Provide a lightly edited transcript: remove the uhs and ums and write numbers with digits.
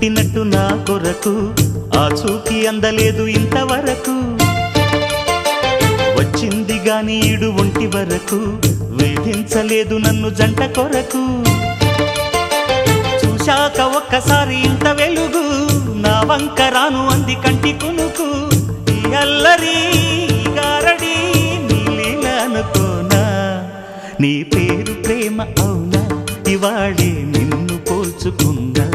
పుట్టినట్టు నా కొరకు ఆ చూకి అందలేదు ఇంతవరకు వచ్చింది గాని ఈడు ఒంటి వరకు వేధించలేదు నన్ను జంట కొరకు చూశాక ఒక్కసారి ఇంత వెలుగు నా వంక రాను అంది కంటి కునుకు ఈ అల్లరి గారడి నీలీల అనుకోనా నీ పేరు ప్రేమ అవునా ఇవాళే నిన్ను పోల్చుకుందా